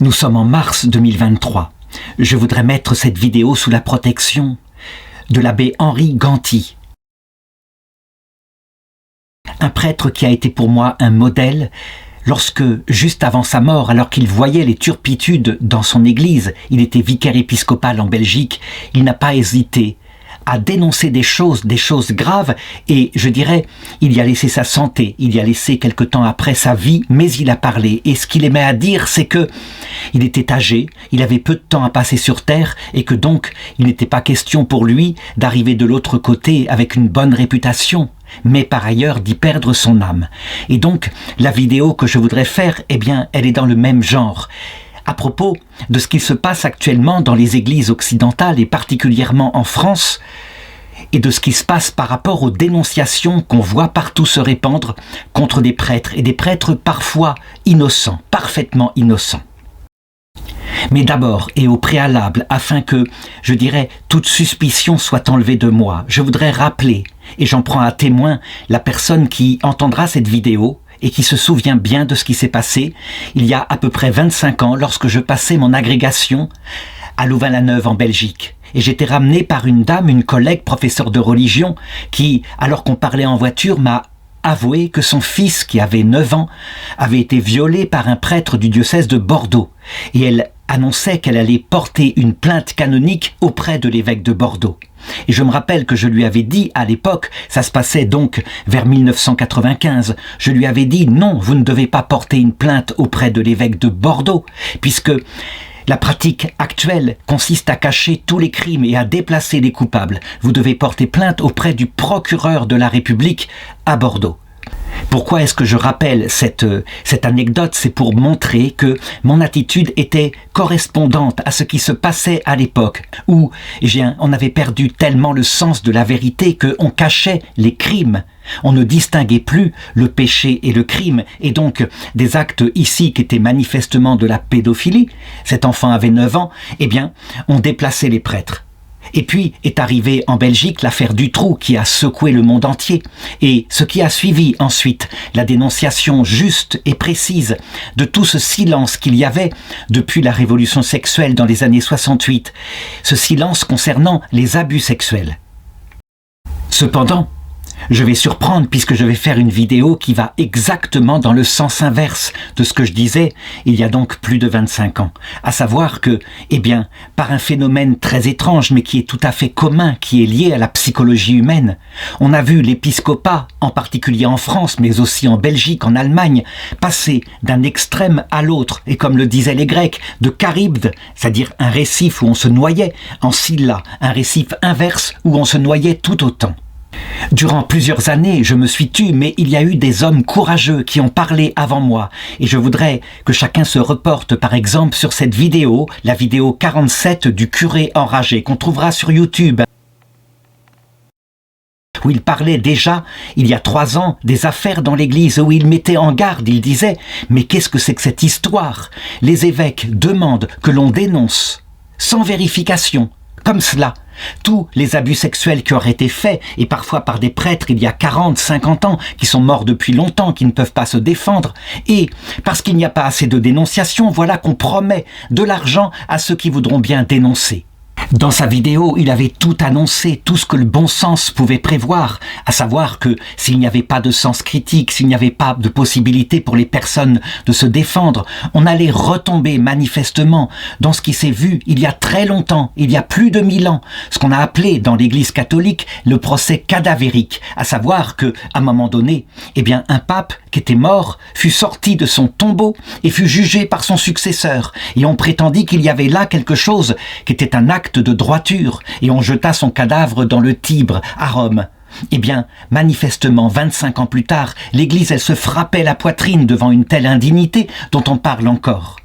Nous sommes en mars 2023. Je voudrais mettre cette vidéo sous la protection de l'abbé Henri Ganti, un prêtre qui a été pour moi un modèle lorsque, juste avant sa mort, alors qu'il voyait les turpitudes dans son église, il était vicaire épiscopal en Belgique, il n'a pas hésité à dénoncer des choses graves, et je dirais, il y a laissé sa santé, il y a laissé quelque temps après sa vie, mais il a parlé. Et ce qu'il aimait à dire, c'est que il était âgé, il avait peu de temps à passer sur terre, et que donc, il n'était pas question pour lui d'arriver de l'autre côté avec une bonne réputation, mais par ailleurs d'y perdre son âme. Et donc, la vidéo que je voudrais faire, eh bien, elle est dans le même genre. À propos de ce qui se passe actuellement dans les églises occidentales et particulièrement en France, et de ce qui se passe par rapport aux dénonciations qu'on voit partout se répandre contre des prêtres, et des prêtres parfois innocents, parfaitement innocents. Mais d'abord, et au préalable, afin que, je dirais, toute suspicion soit enlevée de moi, je voudrais rappeler, et j'en prends à témoin la personne qui entendra cette vidéo, et qui se souvient bien de ce qui s'est passé il y a à peu près 25 ans lorsque je passais mon agrégation à Louvain-la-Neuve en Belgique. Et j'étais ramené par une dame, une collègue, professeure de religion, qui, alors qu'on parlait en voiture, m'a avoué que son fils, qui avait 9 ans, avait été violé par un prêtre du diocèse de Bordeaux. Et elle annonçait qu'elle allait porter une plainte canonique auprès de l'évêque de Bordeaux. Et je me rappelle que je lui avais dit à l'époque, ça se passait donc vers 1995, je lui avais dit non, vous ne devez pas porter une plainte auprès de l'évêque de Bordeaux, puisque la pratique actuelle consiste à cacher tous les crimes et à déplacer les coupables. Vous devez porter plainte auprès du procureur de la République à Bordeaux. Pourquoi est-ce que je rappelle cette anecdote? C'est pour montrer que mon attitude était correspondante à ce qui se passait à l'époque, où on avait perdu tellement le sens de la vérité qu'on cachait les crimes. On ne distinguait plus le péché et le crime, et donc des actes ici qui étaient manifestement de la pédophilie, cet enfant avait 9 ans, eh bien, on déplaçait les prêtres. Et puis est arrivée en Belgique l'affaire Dutroux qui a secoué le monde entier. Et ce qui a suivi ensuite, la dénonciation juste et précise de tout ce silence qu'il y avait depuis la révolution sexuelle dans les années 68, ce silence concernant les abus sexuels. Cependant, je vais surprendre puisque je vais faire une vidéo qui va exactement dans le sens inverse de ce que je disais il y a donc plus de 25 ans. À savoir que, eh bien, par un phénomène très étrange mais qui est tout à fait commun, qui est lié à la psychologie humaine, on a vu l'épiscopat, en particulier en France mais aussi en Belgique, en Allemagne, passer d'un extrême à l'autre et comme le disaient les Grecs, de Charybde, c'est-à-dire un récif où on se noyait, en Scylla, un récif inverse où on se noyait tout autant. Durant plusieurs années, je me suis tu, mais il y a eu des hommes courageux qui ont parlé avant moi. Et je voudrais que chacun se reporte par exemple sur cette vidéo, la vidéo 47 du curé enragé, qu'on trouvera sur YouTube, où il parlait déjà, il y a 3 ans, des affaires dans l'église, où il mettait en garde, il disait « Mais qu'est-ce que c'est que cette histoire ? Les évêques demandent que l'on dénonce, sans vérification, comme cela, tous les abus sexuels qui auraient été faits, et parfois par des prêtres il y a 40, 50 ans, qui sont morts depuis longtemps, qui ne peuvent pas se défendre, et parce qu'il n'y a pas assez de dénonciation, voilà qu'on promet de l'argent à ceux qui voudront bien dénoncer. Dans sa vidéo, il avait tout annoncé, tout ce que le bon sens pouvait prévoir, à savoir que s'il n'y avait pas de sens critique, s'il n'y avait pas de possibilité pour les personnes de se défendre, on allait retomber manifestement dans ce qui s'est vu il y a très longtemps, il y a plus de 1000 ans, ce qu'on a appelé dans l'Église catholique le procès cadavérique, à savoir que, à un moment donné, eh bien, un pape qui était mort fut sorti de son tombeau et fut jugé par son successeur, et on prétendit qu'il y avait là quelque chose qui était un acte de droiture, et on jeta son cadavre dans le Tibre, à Rome. Eh bien, manifestement, 25 ans plus tard, l'Église, elle se frappait la poitrine devant une telle indignité dont on parle encore.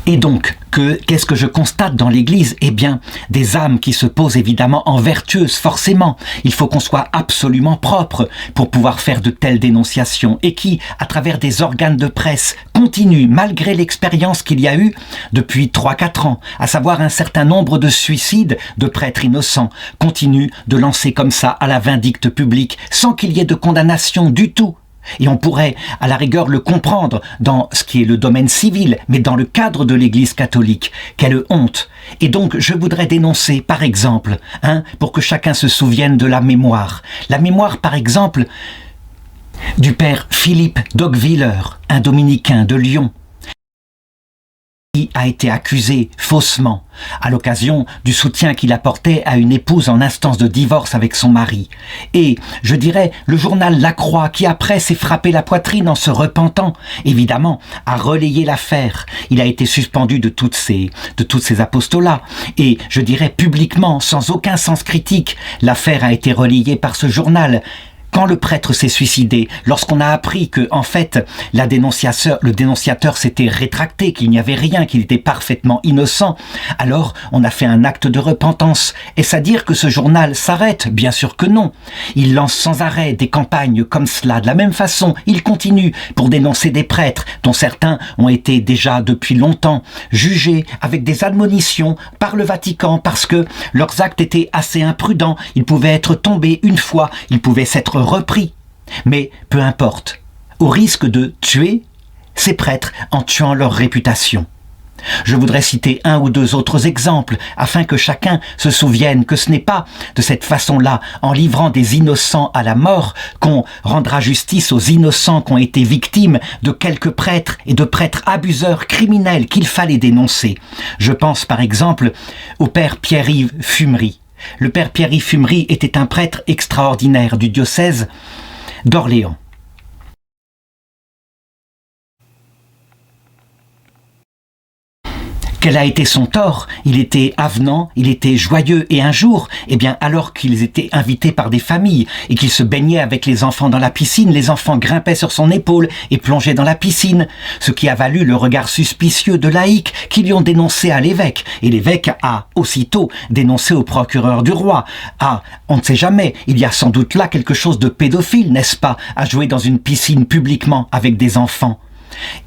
Et donc, qu'est-ce que je constate dans l'Église? Eh bien, des âmes qui se posent évidemment en vertueuses, forcément. Il faut qu'on soit absolument propre pour pouvoir faire de telles dénonciations et qui, à travers des organes de presse, continuent, malgré l'expérience qu'il y a eu depuis 3-4 ans, à savoir un certain nombre de suicides de prêtres innocents, continuent de lancer comme ça à la vindicte publique, sans qu'il y ait de condamnation du tout. Et on pourrait, à la rigueur, le comprendre dans ce qui est le domaine civil, mais dans le cadre de l'Église catholique. Quelle honte! Et donc, je voudrais dénoncer, par exemple, pour que chacun se souvienne de la mémoire. La mémoire, par exemple, du père Philippe d'Ocqueviller, un dominicain de Lyon, qui a été accusé faussement à l'occasion du soutien qu'il apportait à une épouse en instance de divorce avec son mari. Et, je dirais, le journal La Croix, qui après s'est frappé la poitrine en se repentant, évidemment, a relayé l'affaire. Il a été suspendu de toutes ces apostolats. Et, je dirais, publiquement, sans aucun sens critique, l'affaire a été relayée par ce journal. Quand le prêtre s'est suicidé, lorsqu'on a appris que, en fait, le dénonciateur s'était rétracté, qu'il n'y avait rien, qu'il était parfaitement innocent, alors on a fait un acte de repentance. Est-ce à dire que ce journal s'arrête? Bien sûr que non. Il lance sans arrêt des campagnes comme cela. De la même façon, il continue pour dénoncer des prêtres, dont certains ont été déjà depuis longtemps jugés avec des admonitions par le Vatican, parce que leurs actes étaient assez imprudents. Ils pouvaient être tombés une fois, ils pouvaient s'être repris. Mais peu importe, au risque de tuer ces prêtres en tuant leur réputation. Je voudrais citer un ou deux autres exemples afin que chacun se souvienne que ce n'est pas de cette façon-là, en livrant des innocents à la mort, qu'on rendra justice aux innocents qui ont été victimes de quelques prêtres et de prêtres abuseurs criminels qu'il fallait dénoncer. Je pense par exemple au père Pierre-Yves Fumery. Le père Pierre-Yves Fumery était un prêtre extraordinaire du diocèse d'Orléans. Quel a été son tort? Il était avenant, il était joyeux, et un jour, alors qu'ils étaient invités par des familles et qu'il se baignait avec les enfants dans la piscine, les enfants grimpaient sur son épaule et plongeaient dans la piscine, ce qui a valu le regard suspicieux de laïcs qui lui ont dénoncé à l'évêque, et l'évêque a aussitôt dénoncé au procureur du roi. Ah, on ne sait jamais, il y a sans doute là quelque chose de pédophile, n'est-ce pas, à jouer dans une piscine publiquement avec des enfants.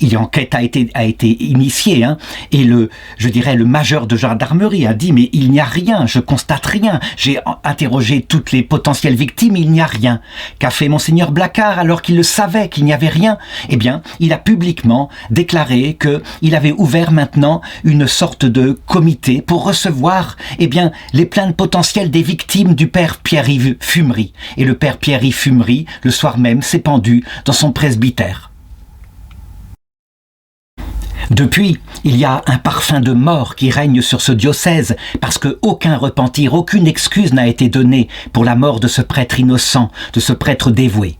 Une enquête a été initiée, et le major de gendarmerie a dit « mais il n'y a rien, je constate rien, j'ai interrogé toutes les potentielles victimes, il n'y a rien ». Qu'a fait monseigneur Blacard alors qu'il le savait qu'il n'y avait rien? Il a publiquement déclaré qu'il avait ouvert maintenant une sorte de comité pour recevoir les plaintes potentielles des victimes du père Pierre-Yves Fumery. Et le père Pierre-Yves Fumery, le soir même, s'est pendu dans son presbytère. Depuis, il y a un parfum de mort qui règne sur ce diocèse parce qu'aucun repentir, aucune excuse n'a été donnée pour la mort de ce prêtre innocent, de ce prêtre dévoué.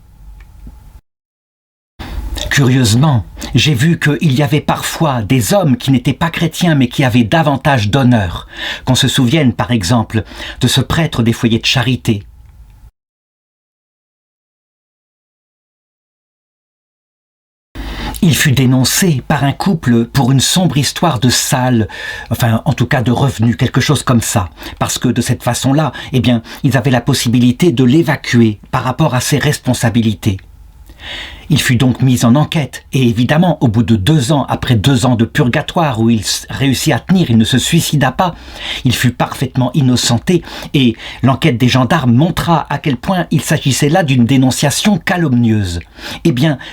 Curieusement, j'ai vu qu'il y avait parfois des hommes qui n'étaient pas chrétiens mais qui avaient davantage d'honneur. Qu'on se souvienne par exemple de ce prêtre des foyers de charité. Il fut dénoncé par un couple pour une sombre histoire de salle, en tout cas de revenus, quelque chose comme ça. Parce que de cette façon-là, ils avaient la possibilité de l'évacuer par rapport à ses responsabilités. Il fut donc mis en enquête, et évidemment, au bout de 2 ans, après 2 ans de purgatoire où il réussit à tenir, il ne se suicida pas, il fut parfaitement innocenté, et l'enquête des gendarmes montra à quel point il s'agissait là d'une dénonciation calomnieuse.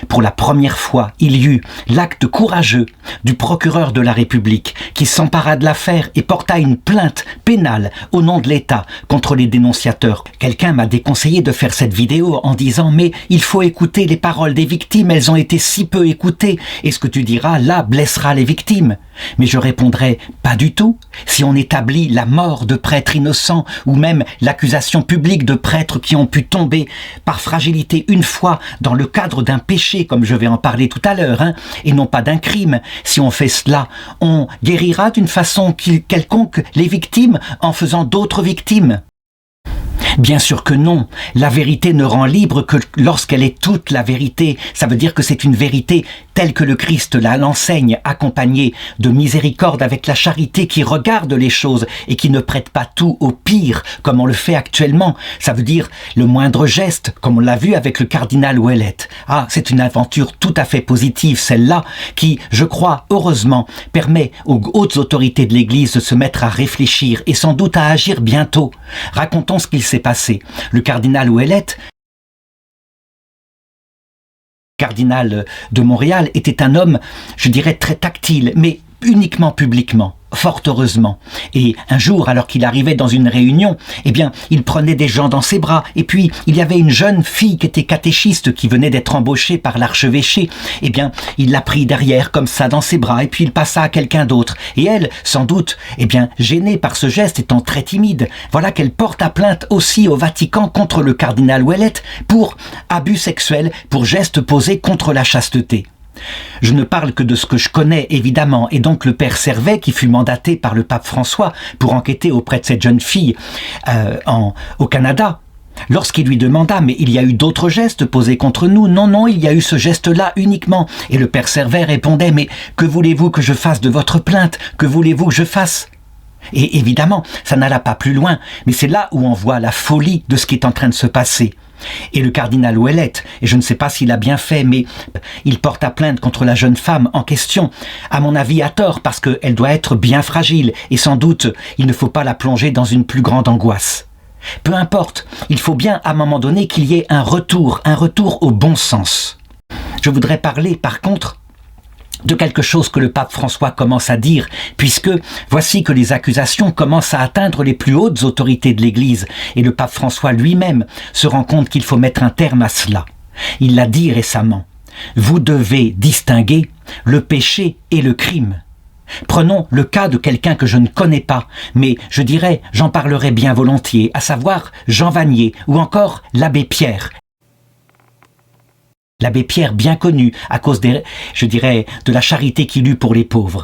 Pour la première fois, il y eut l'acte courageux du procureur de la République qui s'empara de l'affaire et porta une plainte pénale au nom de l'État contre les dénonciateurs. Quelqu'un m'a déconseillé de faire cette vidéo en disant « mais il faut écouter les paroles des victimes, elles ont été si peu écoutées, et ce que tu diras là blessera les victimes. » Mais je répondrai pas du tout. Si on établit la mort de prêtres innocents ou même l'accusation publique de prêtres qui ont pu tomber par fragilité une fois dans le cadre d'un péché, comme je vais en parler tout à l'heure, et non pas d'un crime, si on fait cela, on guérira d'une façon quelconque les victimes en faisant d'autres victimes. Bien sûr que non. La vérité ne rend libre que lorsqu'elle est toute la vérité. Ça veut dire que c'est une vérité telle que le Christ l'enseigne, accompagnée de miséricorde avec la charité qui regarde les choses et qui ne prête pas tout au pire, comme on le fait actuellement. Ça veut dire le moindre geste, comme on l'a vu avec le cardinal Ouellet. Ah, c'est une aventure tout à fait positive, celle-là, qui, je crois, heureusement, permet aux hautes autorités de l'Église de se mettre à réfléchir et sans doute à agir bientôt. Racontons ce qu'il s'est passé. Le cardinal Ouellet cardinal de Montréal était un homme, je dirais, très tactile, mais uniquement publiquement, fort heureusement. Et un jour, alors qu'il arrivait dans une réunion, eh bien, il prenait des gens dans ses bras. Et puis, il y avait une jeune fille qui était catéchiste, qui venait d'être embauchée par l'archevêché. Eh bien, il l'a pris derrière, comme ça, dans ses bras, et puis il passa à quelqu'un d'autre. Et elle, sans doute, eh bien, gênée par ce geste, étant très timide, voilà qu'elle porte à plainte aussi au Vatican contre le cardinal Ouellet pour abus sexuels, pour gestes posés contre la chasteté. Je ne parle que de ce que je connais, évidemment, et donc le père Servet, qui fut mandaté par le pape François pour enquêter auprès de cette jeune fille au Canada, lorsqu'il lui demanda « Mais il y a eu d'autres gestes posés contre nous ?» « Non, non, il y a eu ce geste-là uniquement. » Et le père Servet répondait « Mais que voulez-vous que je fasse de votre plainte? Que voulez-vous que je fasse ?» Et évidemment, ça n'alla pas plus loin, mais c'est là où on voit la folie de ce qui est en train de se passer. Et le cardinal Ouellet, et je ne sais pas s'il a bien fait, mais il porte à plainte contre la jeune femme en question, à mon avis à tort, parce qu'elle doit être bien fragile, et sans doute il ne faut pas la plonger dans une plus grande angoisse. Peu importe, il faut bien à un moment donné qu'il y ait un retour au bon sens. Je voudrais parler par contre de quelque chose que le pape François commence à dire, puisque voici que les accusations commencent à atteindre les plus hautes autorités de l'Église, et le pape François lui-même se rend compte qu'il faut mettre un terme à cela. Il l'a dit récemment, « Vous devez distinguer le péché et le crime. » Prenons le cas de quelqu'un que je ne connais pas, mais je dirais, j'en parlerai bien volontiers, à savoir Jean Vanier ou encore l'abbé Pierre. L'abbé Pierre bien connu à cause de la charité qu'il eut pour les pauvres.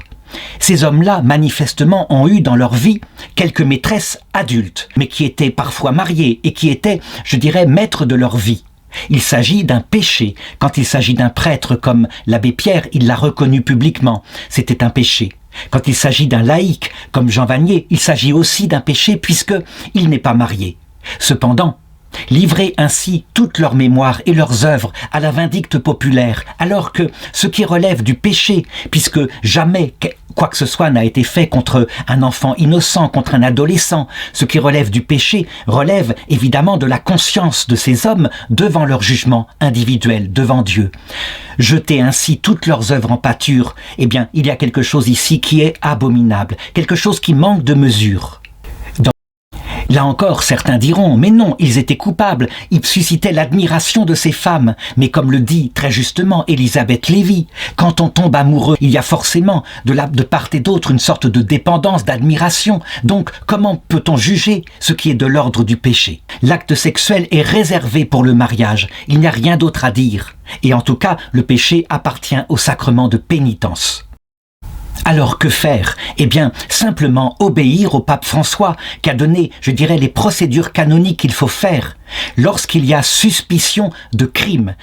Ces hommes-là, manifestement, ont eu dans leur vie quelques maîtresses adultes, mais qui étaient parfois mariées et qui étaient, je dirais, maîtres de leur vie. Il s'agit d'un péché. Quand il s'agit d'un prêtre comme l'abbé Pierre, il l'a reconnu publiquement. C'était un péché. Quand il s'agit d'un laïc comme Jean Vanier, il s'agit aussi d'un péché puisqu'il n'est pas marié. Cependant, livrer ainsi toute leur mémoire et leurs œuvres à la vindicte populaire, alors que ce qui relève du péché, puisque jamais quoi que ce soit n'a été fait contre un enfant innocent, contre un adolescent, ce qui relève du péché relève évidemment de la conscience de ces hommes devant leur jugement individuel, devant Dieu. Jeter ainsi toutes leurs œuvres en pâture, eh bien, il y a quelque chose ici qui est abominable, quelque chose qui manque de mesure. Là encore, certains diront, mais non, ils étaient coupables, ils suscitaient l'admiration de ces femmes. Mais comme le dit très justement Elisabeth Lévy, quand on tombe amoureux, il y a forcément de part et d'autre une sorte de dépendance, d'admiration. Donc, comment peut-on juger ce qui est de l'ordre du péché? L'acte sexuel est réservé pour le mariage, il n'y a rien d'autre à dire. Et en tout cas, le péché appartient au sacrement de pénitence. Alors que faire? Eh bien, simplement obéir au pape François qui a donné, je dirais, les procédures canoniques qu'il faut faire lorsqu'il y a suspicion de crime.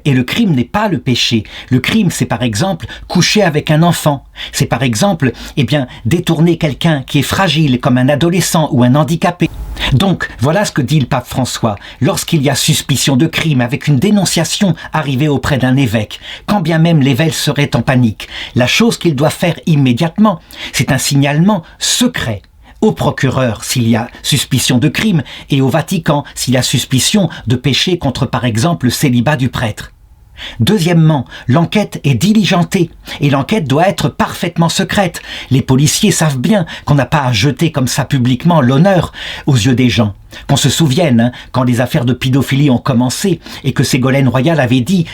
Et le crime n'est pas le péché. Le crime, c'est par exemple coucher avec un enfant. C'est par exemple, eh bien, détourner quelqu'un qui est fragile comme un adolescent ou un handicapé. Donc, voilà ce que dit le pape François. Lorsqu'il y a suspicion de crime avec une dénonciation arrivée auprès d'un évêque, quand bien même l'évêque serait en panique, la chose qu'il doit faire immédiatement, c'est un signalement secret au procureur s'il y a suspicion de crime et au Vatican s'il y a suspicion de péché contre par exemple le célibat du prêtre. Deuxièmement, l'enquête est diligentée et l'enquête doit être parfaitement secrète. Les policiers savent bien qu'on n'a pas à jeter comme ça publiquement l'honneur aux yeux des gens. Qu'on se souvienne, quand les affaires de pédophilie ont commencé et que Ségolène Royal avait dit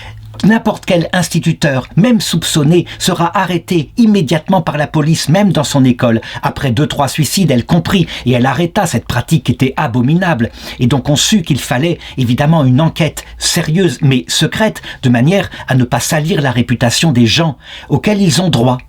n'importe quel instituteur, même soupçonné, sera arrêté immédiatement par la police, même dans son école. Après 2-3 suicides, elle comprit et elle arrêta cette pratique qui était abominable. Et donc on sut qu'il fallait évidemment une enquête sérieuse mais secrète, de manière à ne pas salir la réputation des gens auxquels ils ont droit.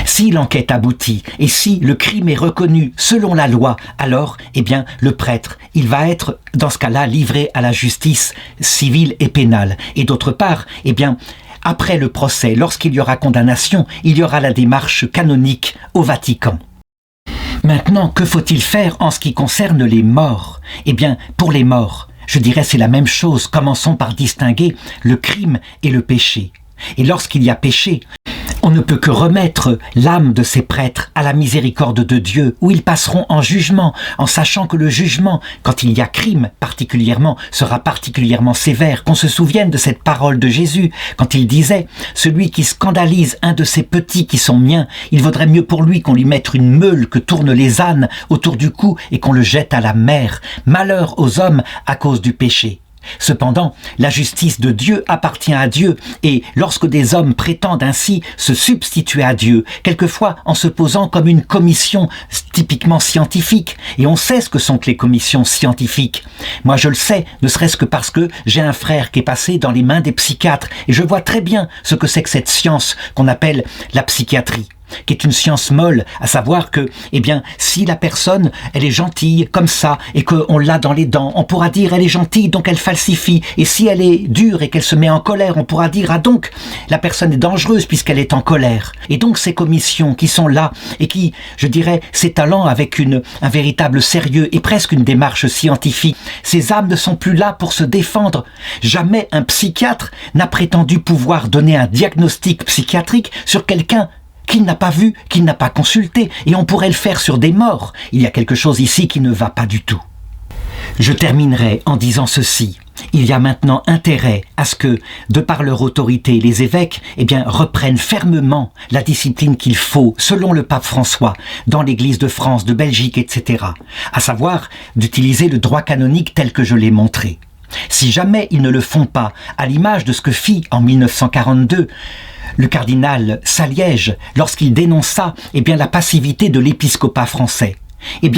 Si l'enquête aboutit et si le crime est reconnu selon la loi, alors, eh bien, le prêtre, il va être, dans ce cas-là, livré à la justice civile et pénale. Et d'autre part, eh bien, après le procès, lorsqu'il y aura condamnation, il y aura la démarche canonique au Vatican. Maintenant, que faut-il faire en ce qui concerne les morts? Eh bien, pour les morts, je dirais c'est la même chose. Commençons par distinguer le crime et le péché. Et lorsqu'il y a péché, On ne peut que remettre l'âme de ces prêtres à la miséricorde de Dieu, où ils passeront en jugement, en sachant que le jugement, quand il y a crime particulièrement, sera particulièrement sévère. Qu'on se souvienne de cette parole de Jésus, quand il disait « Celui qui scandalise un de ces petits qui sont miens, il vaudrait mieux pour lui qu'on lui mette une meule que tournent les ânes autour du cou et qu'on le jette à la mer. Malheur aux hommes à cause du péché. » Cependant, la justice de Dieu appartient à Dieu, et lorsque des hommes prétendent ainsi se substituer à Dieu, quelquefois en se posant comme une commission typiquement scientifique, et on sait ce que sont que les commissions scientifiques. Moi je le sais, ne serait-ce que parce que j'ai un frère qui est passé dans les mains des psychiatres, et je vois très bien ce que c'est que cette science qu'on appelle la psychiatrie, qui est une science molle, à savoir que, si la personne, elle est gentille, comme ça, et qu'on l'a dans les dents, on pourra dire elle est gentille, donc elle falsifie. Et si elle est dure et qu'elle se met en colère, on pourra dire, ah donc, la personne est dangereuse puisqu'elle est en colère. Et donc ces commissions qui sont là, et qui, je dirais, s'étalant avec un véritable sérieux et presque une démarche scientifique, ces âmes ne sont plus là pour se défendre. Jamais un psychiatre n'a prétendu pouvoir donner un diagnostic psychiatrique sur quelqu'un qu'il n'a pas vu, qu'il n'a pas consulté, et on pourrait le faire sur des morts. Il y a quelque chose ici qui ne va pas du tout. Je terminerai en disant ceci. Il y a maintenant intérêt à ce que, de par leur autorité, les évêques reprennent fermement la discipline qu'il faut, selon le pape François, dans l'Église de France, de Belgique, etc. À savoir d'utiliser le droit canonique tel que je l'ai montré. Si jamais ils ne le font pas, à l'image de ce que fit en 1942, le cardinal Saliège, lorsqu'il dénonça la passivité de l'épiscopat français.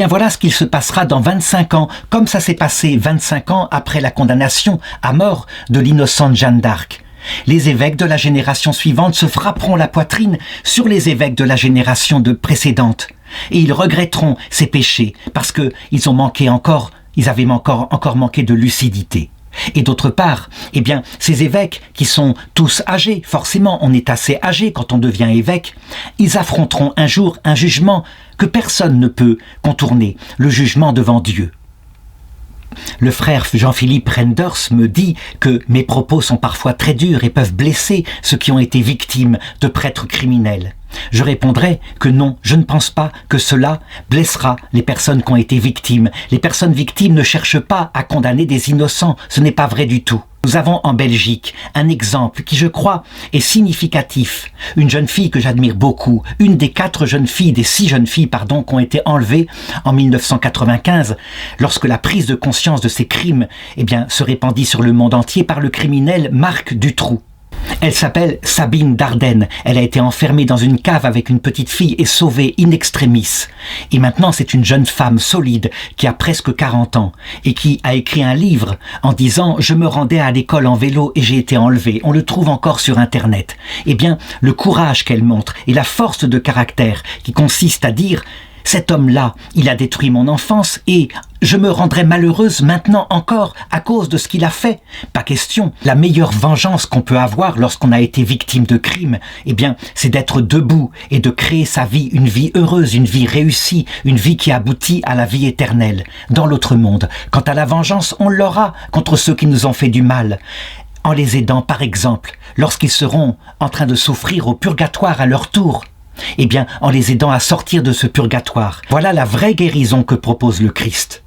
Voilà ce qu'il se passera dans 25 ans, comme ça s'est passé 25 ans après la condamnation à mort de l'innocente Jeanne d'Arc. Les évêques de la génération suivante se frapperont la poitrine sur les évêques de la génération précédente. Et ils regretteront ces péchés, parce qu'ils avaient encore manqué de lucidité. Et d'autre part, ces évêques qui sont tous âgés, forcément on est assez âgé quand on devient évêque, ils affronteront un jour un jugement que personne ne peut contourner, le jugement devant Dieu. Le frère Jean-Philippe Renders me dit que mes propos sont parfois très durs et peuvent blesser ceux qui ont été victimes de prêtres criminels. Je répondrai que non, je ne pense pas que cela blessera les personnes qui ont été victimes. Les personnes victimes ne cherchent pas à condamner des innocents, ce n'est pas vrai du tout. Nous avons en Belgique un exemple qui, je crois, est significatif. Une jeune fille que j'admire beaucoup, une des 6 jeunes filles qui ont été enlevées en 1995, lorsque la prise de conscience de ces crimes se répandit sur le monde entier par le criminel Marc Dutroux. Elle s'appelle Sabine Dardenne. Elle a été enfermée dans une cave avec une petite fille et sauvée in extremis. Et maintenant, c'est une jeune femme solide qui a presque 40 ans et qui a écrit un livre en disant « Je me rendais à l'école en vélo et j'ai été enlevée ». On le trouve encore sur Internet. Le courage qu'elle montre et la force de caractère qui consiste à dire « Cet homme-là, il a détruit mon enfance et je me rendrai malheureuse maintenant encore à cause de ce qu'il a fait. Pas question. La meilleure vengeance qu'on peut avoir lorsqu'on a été victime de crimes, c'est d'être debout et de créer sa vie, une vie heureuse, une vie réussie, une vie qui aboutit à la vie éternelle, dans l'autre monde. Quant à la vengeance, on l'aura contre ceux qui nous ont fait du mal. En les aidant, par exemple, lorsqu'ils seront en train de souffrir au purgatoire à leur tour. En les aidant à sortir de ce purgatoire. Voilà la vraie guérison que propose le Christ.